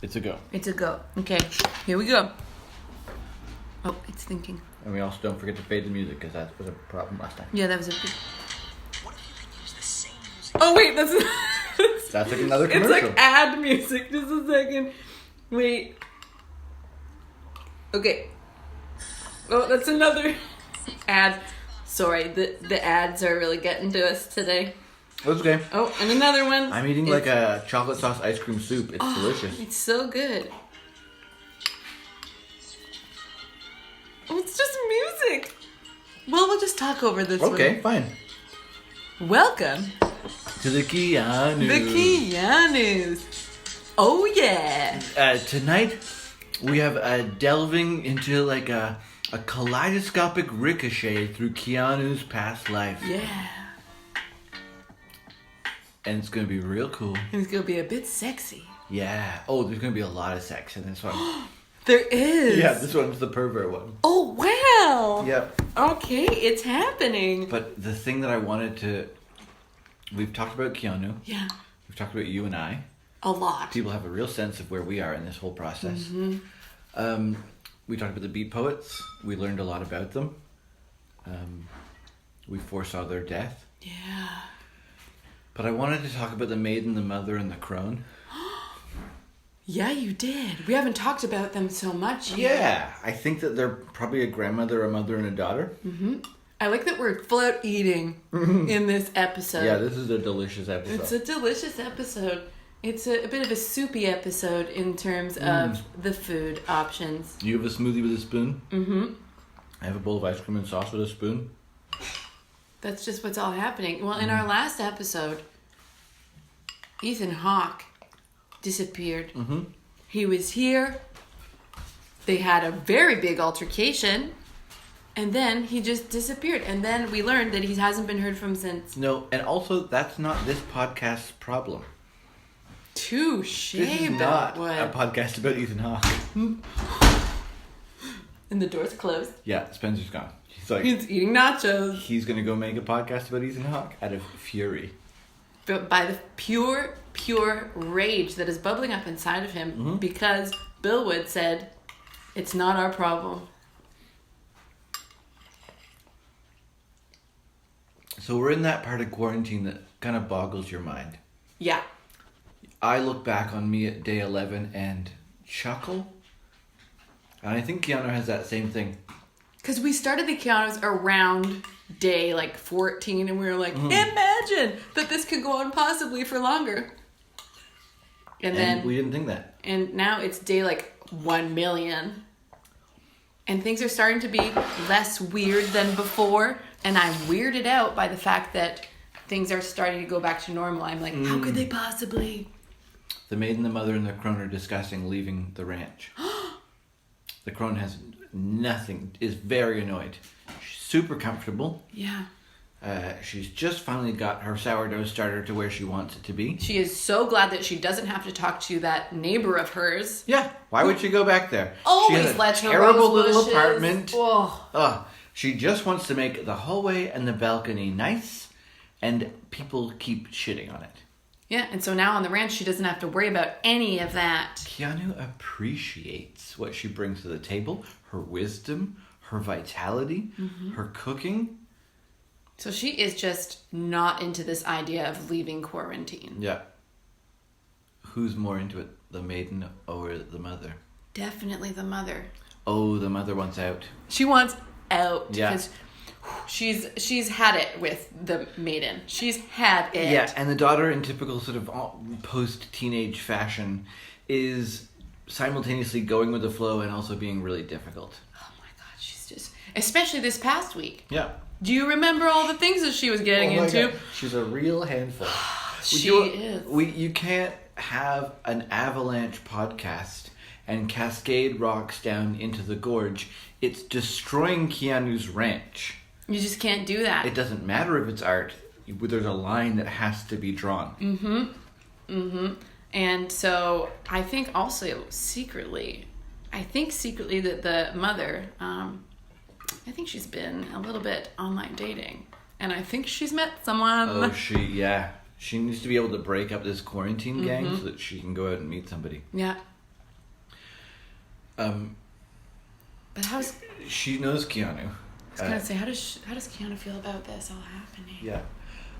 It's a go. It's a go. Okay, here we go. Oh, it's thinking. And we also don't forget to fade the music because that was a problem last time. Yeah, that was a big... What if you could use the same music? Oh, wait, That's like another commercial. It's like ad music. Just a second. Wait. Okay. Oh, that's another ad. Sorry, the ads are really getting to us today. That's okay. Oh, and another one. I'm eating like a chocolate sauce ice cream soup. It's delicious. It's so good. Oh, it's just music. Well, we'll just talk over this one. Okay, fine. Welcome to the Keanews. The Keanews. Oh, yeah. Tonight, we have delving into like a kaleidoscopic ricochet through Keanu's past life. Yeah. And it's going to be real cool. And it's going to be a bit sexy. Yeah. Oh, there's going to be a lot of sex in this one. There is? Yeah, this one's the pervert one. Oh, wow. Yep. Okay, it's happening. But the thing that I wanted to... We've talked about Keanu. Yeah. We've talked about you and I. A lot. People have a real sense of where we are in this whole process. Mm-hmm. We talked about the Beat Poets. We learned a lot about them. We foresaw their death. Yeah. But I wanted to talk about the Maiden, the Mother, and the Crone. Yeah, you did. We haven't talked about them so much yet. Yeah, I think that they're probably a grandmother, a mother, and a daughter. Mm-hmm. I like that we're full out eating in this episode. Yeah, this is a delicious episode. It's a delicious episode. It's a bit of a soupy episode in terms of the food options. You have a smoothie with a spoon? Mm-hmm. I have a bowl of ice cream and sauce with a spoon. That's just what's all happening. Well, in our last episode, Ethan Hawke disappeared. Mm-hmm. He was here. They had a very big altercation. And then he just disappeared. And then we learned that he hasn't been heard from since. No, and also that's not this podcast's problem. Touche. This is not a podcast about Ethan Hawke. And the door's closed. Yeah, Spencer's gone. He's eating nachos. He's going to go make a podcast about Ethan Hawke out of fury. But by the pure rage that is bubbling up inside of him because Bill Wood said, it's not our problem. So we're in that part of quarantine that kind of boggles your mind. Yeah. I look back on me at day 11 and chuckle. And I think Keanu has that same thing. Because we started the Keanu's around day 14 and we were like, imagine that this could go on possibly for longer. And then we didn't think that. And now it's day 1 million. And things are starting to be less weird than before. And I'm weirded out by the fact that things are starting to go back to normal. I'm like, how could they possibly? The Maiden, the Mother, and the Crone are discussing leaving the ranch. The Crone has nothing, is very annoyed. She's super comfortable. Yeah. She's just finally got her sourdough starter to where she wants it to be. She is so glad that she doesn't have to talk to that neighbor of hers. Yeah, why would she go back there? Always lets her terrible rose little bushes. apartment. Oh. She just wants to make the hallway and the balcony nice, and people keep shitting on it. Yeah, and so now on the ranch, she doesn't have to worry about any of that. Keanu appreciates what she brings to the table, her wisdom, her vitality, her cooking. So she is just not into this idea of leaving quarantine. Yeah. Who's more into it, the Maiden or the Mother? Definitely the Mother. Oh, the Mother wants out. She wants out. Yeah. Because she's had it with the Maiden. She's had it. Yeah, and the daughter, in typical sort of post-teenage fashion, is simultaneously going with the flow and also being really difficult. Oh my God, she's just... Especially this past week. Yeah. Do you remember all the things that she was getting into? God. She's a real handful. She is. You can't have an avalanche podcast and cascade rocks down into the gorge. It's destroying Keanu's ranch. You just can't do that. It doesn't matter if it's art. There's a line that has to be drawn. And so I think also secretly that the Mother... I think she's been a little bit online dating. And I think she's met someone. Oh, she needs to be able to break up this quarantine gang so that she can go out and meet somebody. Yeah. But how's... She knows Keanu. I was going to say, how does Keanu feel about this all happening? Yeah.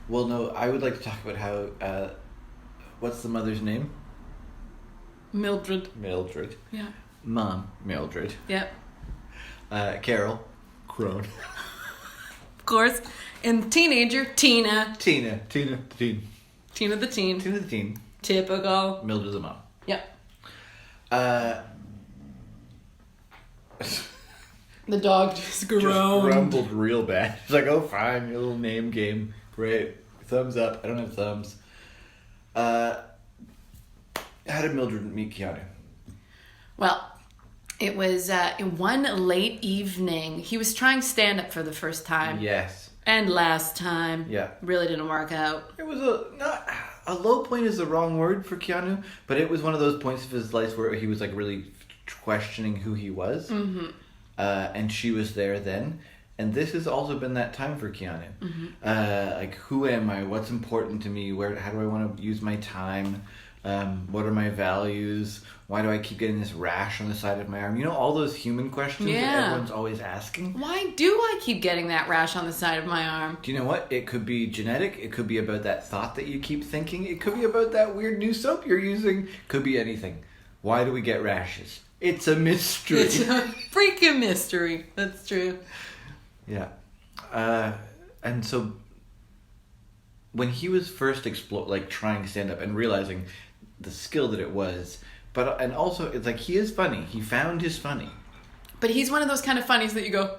Well, no, I would like to talk about how... what's the mother's name? Mildred. Yeah. Mom, Mildred. Yep. Carol, Crone. Of course. And teenager, Tina. Tina the teen. Tina the teen. Typical. Mildred the mom. Yep. The dog just groaned. Just grumbled real bad. She's like, oh, fine, your little name game. Great. Thumbs up. I don't have thumbs. How did Mildred meet Keanu? Well, it was one late evening. He was trying stand-up for the first time. Yes. And last time. Yeah. Really didn't work out. It was not a low point is the wrong word for Keanu, but it was one of those points of his life where he was like really questioning who he was. Mm-hmm. And she was there then. And this has also been that time for Keanu. Mm-hmm. Like, who am I? What's important to me? How do I want to use my time? What are my values? Why do I keep getting this rash on the side of my arm? You know, all those human questions that everyone's always asking. Why do I keep getting that rash on the side of my arm? Do you know what? It could be genetic. It could be about that thought that you keep thinking. It could be about that weird new soap you're using. Could be anything. Why do we get rashes? It's a mystery. It's a freaking mystery. That's true. Yeah. And so when he was first trying stand up and realizing the skill that it was, and also it's like he is funny. He found his funny. But he's one of those kind of funnies that you go,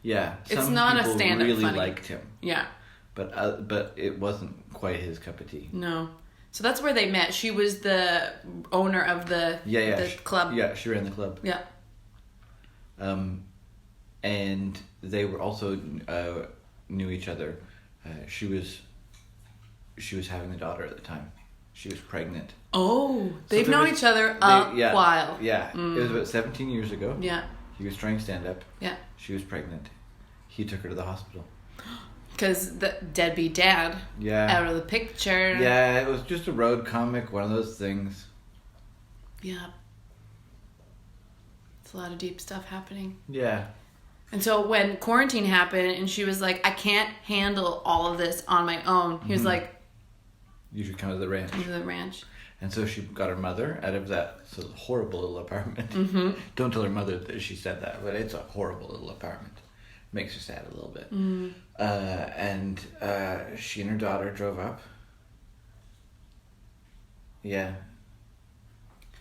yeah. It's not a stand-up really funny. Liked him. Yeah. But it wasn't quite his cup of tea. No. So that's where they met. She was the owner of the club. Yeah, she ran the club. Yeah. And they were also knew each other. She was having the daughter at the time. She was pregnant. Oh, they've known each other a while. Yeah, It was about 17 years ago. Yeah. He was trying stand up. Yeah. She was pregnant. He took her to the hospital. Because the deadbeat dad. Yeah. Out of the picture. Yeah, it was just a road comic, one of those things. Yeah. It's a lot of deep stuff happening. Yeah. And so when quarantine happened and she was like, I can't handle all of this on my own. He was like, you should come to the ranch. Come to the ranch. And so she got her mother out of that horrible little apartment. Mm-hmm. Don't tell her mother that she said that, but it's a horrible little apartment. Makes her sad a little bit. Mm. And she and her daughter drove up. Yeah.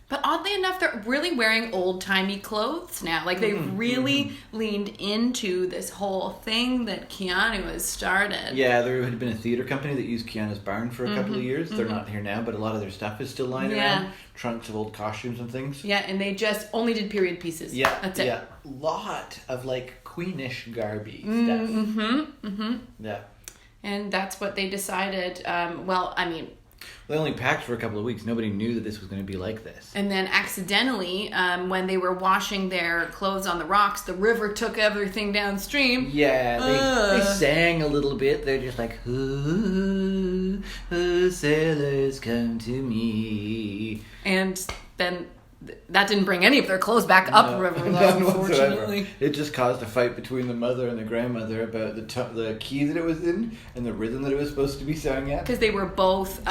But oddly enough, they're really wearing old-timey clothes now. Like, they've really leaned into this whole thing that Keanu has started. Yeah, there had been a theater company that used Keanu's barn for a couple of years. They're not here now, but a lot of their stuff is still lying around. Trunks of old costumes and things. Yeah, and they just only did period pieces. Yeah, that's it. Yeah, lot of, like, queenish garby stuff. Yeah. And that's what they decided. They only packed for a couple of weeks. Nobody knew that this was going to be like this. And then accidentally, when they were washing their clothes on the rocks, the river took everything downstream. Yeah, they sang a little bit. They're just like, ooh, sailors come to me. And then that didn't bring any of their clothes back upriver, unfortunately. It just caused a fight between the mother and the grandmother about the key that it was in and the rhythm that it was supposed to be sung at. Because they were both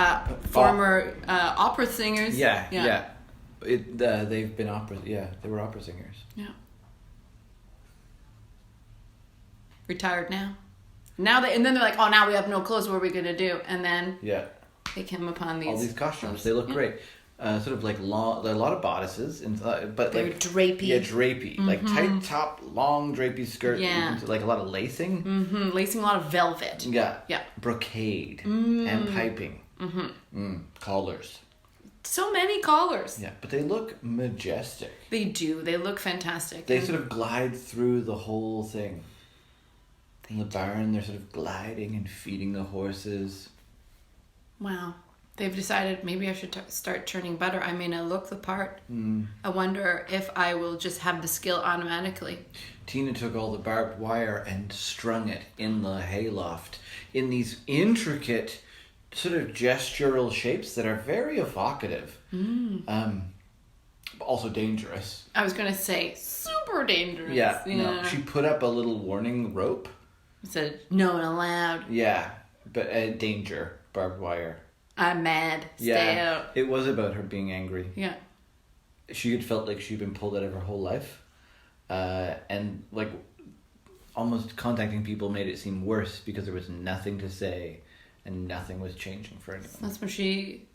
former opera singers. Yeah. They've been opera. Yeah, they were opera singers. Yeah. Retired now. And then they're like, oh, now we have no clothes. What are we gonna do? And then they came upon all these costumes. They look great. Sort of like long, a lot of bodices, but they're like drapey. Yeah, drapey, like tight top, long drapey skirt. Yeah, like a lot of lacing. Lacing, a lot of velvet. Yeah, yeah, brocade and piping. Collars. So many collars. Yeah, but they look majestic. They do. They look fantastic. They sort of glide through the whole thing. In the barn, they're sort of gliding and feeding the horses. Wow. They've decided maybe I should start churning butter. I may not look the part. I wonder if I will just have the skill automatically. Tina took all the barbed wire and strung it in the hayloft in these intricate sort of gestural shapes that are very evocative. Also dangerous. I was going to say super dangerous. Yeah. No, she put up a little warning rope. It said, no one allowed. Yeah, but danger, barbed wire. I'm mad. Stay out. It was about her being angry. Yeah. She had felt like she'd been pulled out of her whole life. And like almost contacting people made it seem worse because there was nothing to say and nothing was changing for anyone. That's when she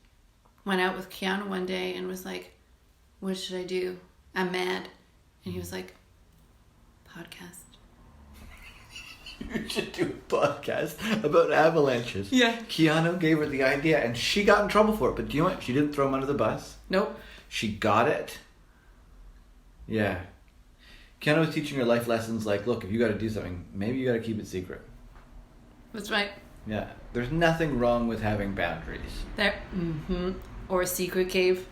went out with Keanu one day and was like, what should I do? I'm mad. And he was like, podcast. You should do a podcast about avalanches. Yeah. Keanu gave her the idea and she got in trouble for it. But do you know what? She didn't throw him under the bus. Nope. She got it. Yeah. Keanu was teaching her life lessons like, look, if you got to do something, maybe you got to keep it secret. That's right. Yeah. There's nothing wrong with having boundaries. There. Mm-hmm. Or a secret cave.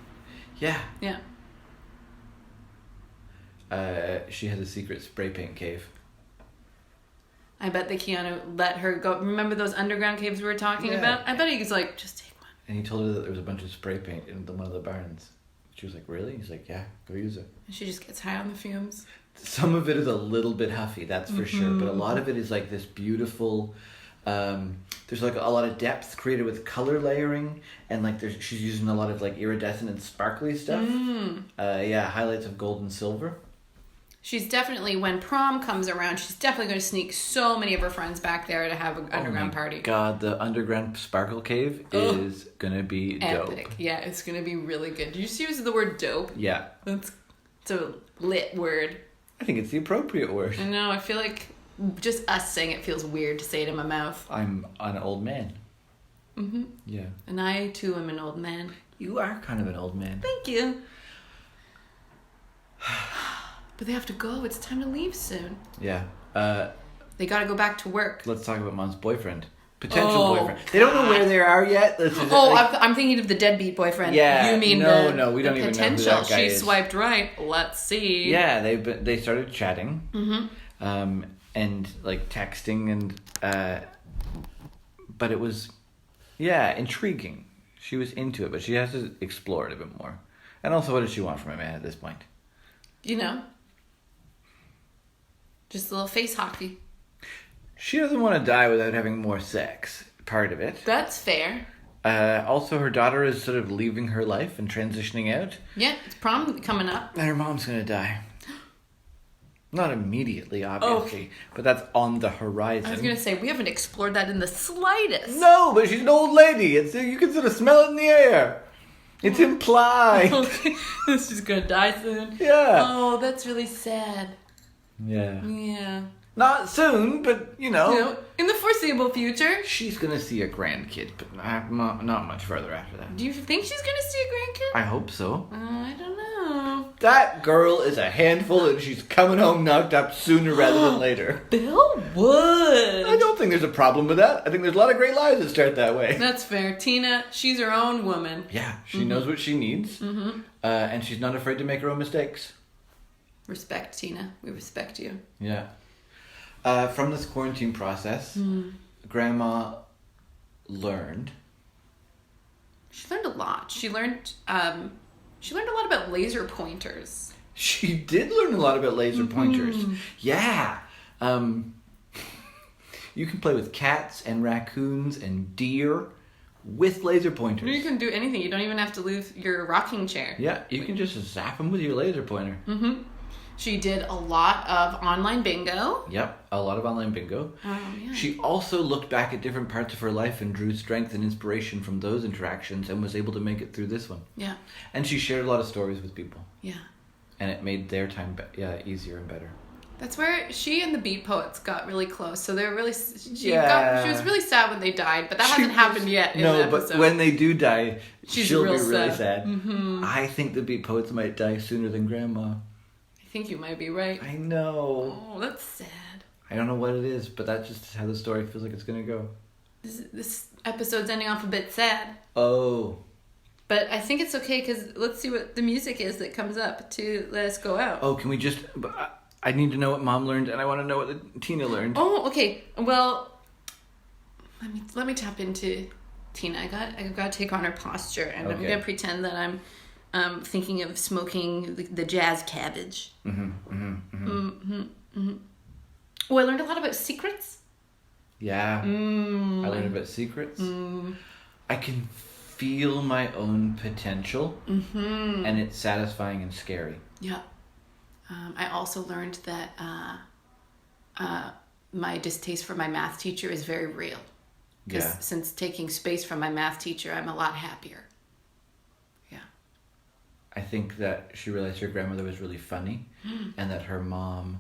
Yeah. Yeah. She has a secret spray paint cave. I bet that Keanu let her go. Remember those underground caves we were talking about? I bet he was like, just take one. And he told her that there was a bunch of spray paint in one of the barns. She was like, really? He's like, yeah, go use it. And she just gets high on the fumes. Some of it is a little bit huffy, that's for sure. But a lot of it is like this beautiful... there's like a lot of depth created with color layering. And like she's using a lot of like iridescent and sparkly stuff. Highlights of gold and silver. She's definitely, when prom comes around, she's definitely going to sneak so many of her friends back there to have an underground party. God, the underground sparkle cave is going to be epic. dope. Yeah, it's going to be really good. Did you just use the word dope? Yeah. It's a lit word. I think it's the appropriate word. I know, I feel like just us saying it feels weird to say it in my mouth. I'm an old man. Mm-hmm. Yeah. And I, too, am an old man. You are kind of an old man. Thank you. But they have to go. It's time to leave soon. Yeah. They got to go back to work. Let's talk about Mom's boyfriend. Potential boyfriend. They don't know where they are yet. I'm thinking of the deadbeat boyfriend. Yeah. You mean we don't even know who that guy is. She swiped right. Let's see. Yeah, they started chatting. Mm-hmm. And like texting and but it was intriguing. She was into it, but she has to explore it a bit more. And also, what does she want from a man at this point? You know, just a little face hockey. She doesn't want to die without having more sex. Part of it. That's fair. Also, her daughter is sort of leaving her life and transitioning out. Yeah, it's prom coming up. And her mom's going to die. Not immediately, obviously, but that's on the horizon. I was going to say, we haven't explored that in the slightest. No, but she's an old lady. You can sort of smell it in the air. It's implied. Okay. She's going to die soon. Yeah. Oh, that's really sad. Yeah. Yeah. Not soon, but, You know, in the foreseeable future. She's going to see a grandkid, but not much further after that. Do you think she's going to see a grandkid? I hope so. I don't know. That girl is a handful and she's coming home knocked up sooner rather than later. Bill Wood. I don't think there's a problem with that. I think there's a lot of great lives that start that way. That's fair. Tina, she's her own woman. Yeah, she knows what she needs. Mm-hmm. And she's not afraid to make her own mistakes. Respect, Tina. We respect you. Yeah. From this quarantine process, Grandma learned. She learned a lot. She learned a lot about laser pointers. She did learn a lot about laser pointers. Yeah. You can play with cats and raccoons and deer with laser pointers. You can do anything. You don't even have to leave your rocking chair. Yeah, you can just zap them with your laser pointer. Mm-hmm. She did a lot of online bingo. Yep, a lot of online bingo. Oh, yeah. She also looked back at different parts of her life and drew strength and inspiration from those interactions and was able to make it through this one. Yeah. And she shared a lot of stories with people. Yeah. And it made their time easier and better. That's where she and the Beat Poets got really close. So they were really... She was really sad when they died, but that hasn't happened yet in the episode. But when they do die, she'll be real really sad. sad. Mm-hmm. I think the Beat Poets might die sooner than Grandma. I think you might be right. I know. Oh, that's sad. I don't know what it is, but that's just how the story feels like it's going to go. This episode's ending off a bit sad. Oh. But I think it's okay because let's see what the music is that comes up to let us go out. Oh, can we just... I need to know what Mom learned, and I want to know what Tina learned. Oh, okay. Well, let me tap into Tina. I got to take on her posture, and I'm going to pretend that I'm thinking of smoking the jazz cabbage. Oh, I learned a lot about secrets. Yeah. I learned about secrets. I can feel my own potential, and it's satisfying and scary. Yeah. I also learned that my distaste for my math teacher is very real. Because since taking space from my math teacher, I'm a lot happier. Yeah. I think that she realized her grandmother was really funny, and that her mom,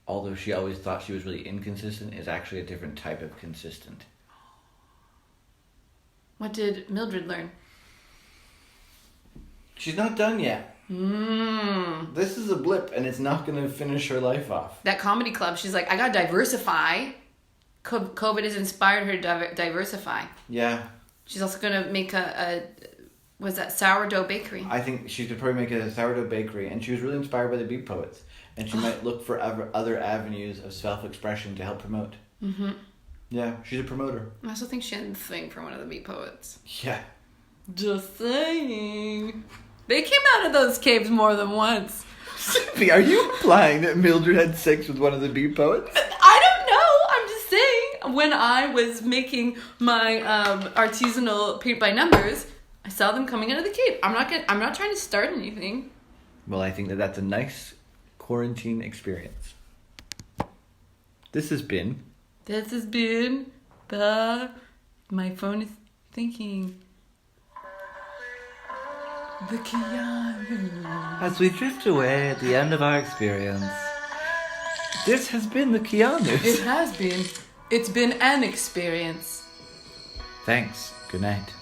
although she always thought she was really inconsistent, is actually a different type of consistent. What did Mildred learn? She's not done yet. This is a blip, and it's not going to finish her life off. That comedy club, she's like, I got to diversify. COVID has inspired her to diversify. Yeah. She's also going to make was that sourdough bakery? I think she could probably make a sourdough bakery, and she was really inspired by the Beat Poets. And she might look for other avenues of self-expression to help promote. Yeah, she's a promoter. I also think she had a thing for one of the Beat Poets. Yeah. Just saying. They came out of those caves more than once. Sippy, are you implying that Mildred had sex with one of the Beat Poets? I don't know. I'm just saying. When I was making my artisanal paint by numbers, I saw them coming out of the cave. I'm not trying to start anything. Well, I think that's a nice quarantine experience. This has been my phone is thinking. The Keanews. As we drift away at the end of our experience, this has been the Keanews. It has been. It's been an experience. Thanks. Good night.